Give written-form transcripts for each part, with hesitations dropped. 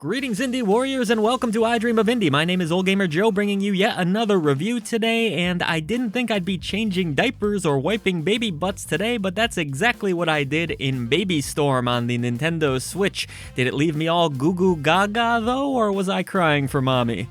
Greetings, Indie Warriors, and welcome to I Dream of Indie. My name is Old Gamer Joe, bringing you yet another review today, and I didn't think I'd be changing diapers or wiping baby butts today, but that's exactly what I did in Baby Storm on the Nintendo Switch. Did it leave me all goo goo gaga, though, or was I crying for mommy?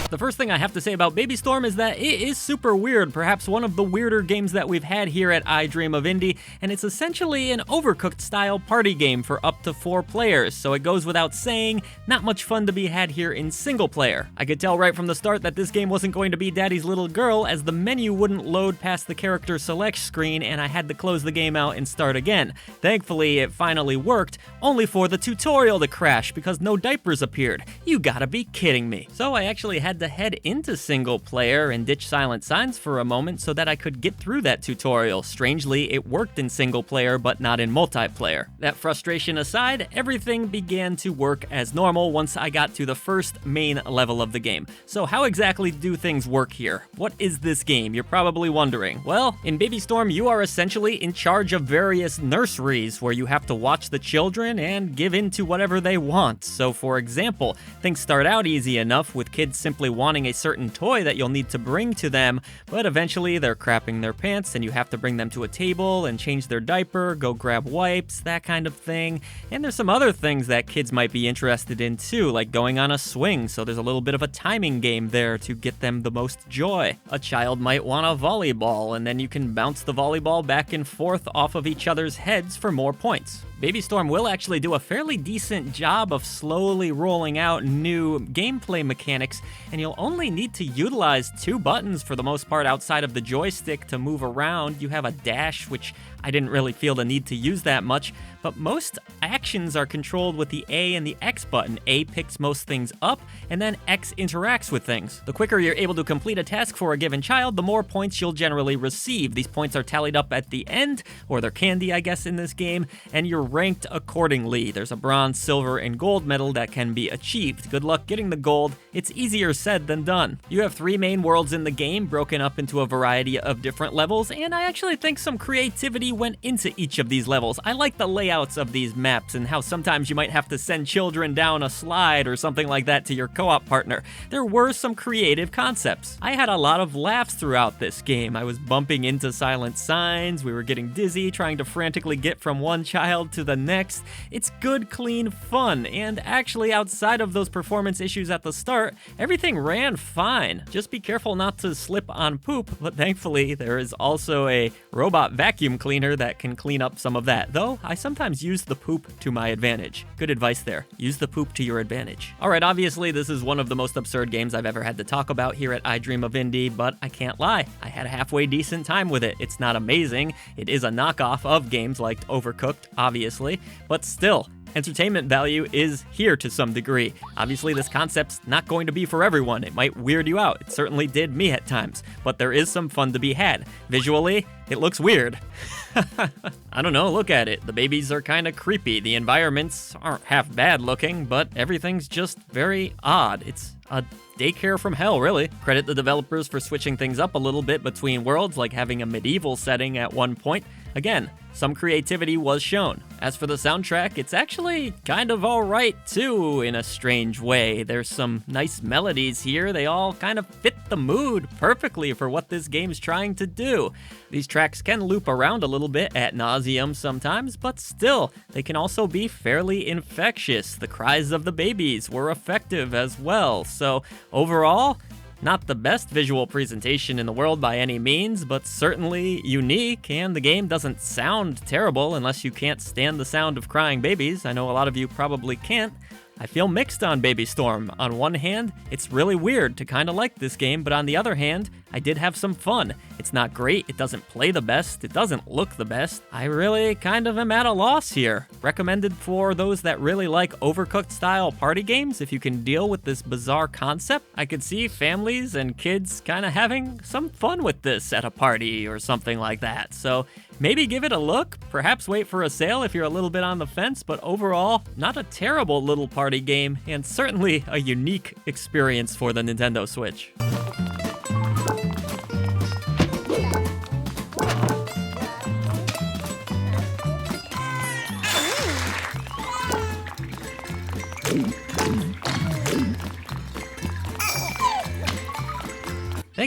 The first thing I have to say about Baby Storm is that it is super weird, perhaps one of the weirder games that we've had here at I Dream of Indie, and it's essentially an Overcooked-style party game for up to 4 players, so it goes without saying, not much fun to be had here in single player. I could tell right from the start that this game wasn't going to be Daddy's Little Girl, as the menu wouldn't load past the character select screen, and I had to close the game out and start again. Thankfully, it finally worked, only for the tutorial to crash because no diapers appeared. You gotta be kidding me. So I actually had to head into single player and ditch Silent Signs for a moment so that I could get through that tutorial. Strangely, it worked in single player, but not in multiplayer. That frustration aside, everything began to work as normal once I got to the first main level of the game. So how exactly do things work here? What is this game? You're probably wondering. Well, in Baby Storm, you are essentially in charge of various nurseries where you have to watch the children and give in to whatever they want. So for example, things start out easy enough with kids simply wanting a certain toy that you'll need to bring to them, but eventually they're crapping their pants and you have to bring them to a table and change their diaper, go grab wipes, that kind of thing. And there's some other things that kids might be interested in too, like going on a swing, so there's a little bit of a timing game there to get them the most joy. A child might want a volleyball, and then you can bounce the volleyball back and forth off of each other's heads for more points. Baby Storm will actually do a fairly decent job of slowly rolling out new gameplay mechanics, and you'll only need to utilize 2 buttons for the most part outside of the joystick to move around. You have a dash, which I didn't really feel the need to use that much, but most actions are controlled with the A and the X button. A picks most things up, and then X interacts with things. The quicker you're able to complete a task for a given child, the more points you'll generally receive. These points are tallied up at the end, or they're candy, I guess, in this game, and you're ranked accordingly. There's a bronze, silver, and gold medal that can be achieved. Good luck getting the gold. It's easier said than done. You have 3 main worlds in the game, broken up into a variety of different levels, and I actually think some creativity went into each of these levels. I like the layouts of these maps and how sometimes you might have to send children down a slide or something like that to your co-op partner. There were some creative concepts. I had a lot of laughs throughout this game. I was bumping into Silent Signs, we were getting dizzy, trying to frantically get from one child to the next. It's good, clean fun, and actually outside of those performance issues at the start, everything ran fine. Just be careful not to slip on poop, but thankfully there is also a robot vacuum cleaner that can clean up some of that, though I sometimes use the poop to my advantage. Good advice there. Use the poop to your advantage. Alright, obviously this is one of the most absurd games I've ever had to talk about here at I Dream of Indie, but I can't lie. I had a halfway decent time with it. It's not amazing. It is a knockoff of games like Overcooked, obviously, but still, entertainment value is here to some degree. Obviously, this concept's not going to be for everyone. It might weird you out. It certainly did me at times, but there is some fun to be had. Visually, it looks weird. I don't know, look at it. The babies are kind of creepy. The environments aren't half bad looking, but everything's just very odd. It's a daycare from hell, really. Credit the developers for switching things up a little bit between worlds, like having a medieval setting at one point. Again, some creativity was shown. As for the soundtrack, it's actually kind of alright too, in a strange way. There's some nice melodies here. They all kind of fit the mood perfectly for what this game's trying to do. These tracks can loop around a little bit ad nauseum sometimes, but still, they can also be fairly infectious. The cries of the babies were effective as well. So overall, not the best visual presentation in the world by any means, but certainly unique, and the game doesn't sound terrible unless you can't stand the sound of crying babies. I know a lot of you probably can't. I feel mixed on Baby Storm. On one hand, it's really weird to kind of like this game, but on the other hand, I did have some fun. It's not great, it doesn't play the best, it doesn't look the best. I really kind of am at a loss here. Recommended for those that really like Overcooked style party games. If you can deal with this bizarre concept, I could see families and kids kind of having some fun with this at a party or something like that. So maybe give it a look, perhaps wait for a sale if you're a little bit on the fence, but overall, not a terrible little party game, and certainly a unique experience for the Nintendo Switch.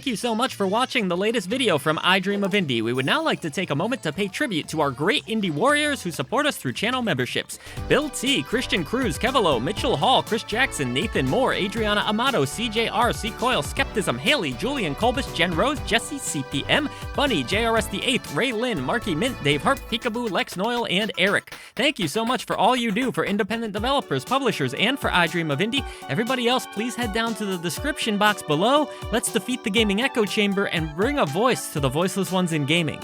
Thank you so much for watching the latest video from I Dream of Indie. We would now like to take a moment to pay tribute to our great indie warriors who support us through channel memberships. Bill T, Christian Cruz, Kevalo, Mitchell Hall, Chris Jackson, Nathan Moore, Adriana Amato, CJR, C Coil, Skepticism, Haley, Julian Colbish, Jen Rose, Jesse, CPM, Bunny, JRS8, Ray Lynn, Marky Mint, Dave Harp, Peekaboo, Lex Noyle, and Eric. Thank you so much for all you do for independent developers, publishers, and for I Dream of Indie. Everybody else, please head down to the description box below. Let's defeat the gaming echo chamber and bring a voice to the voiceless ones in gaming.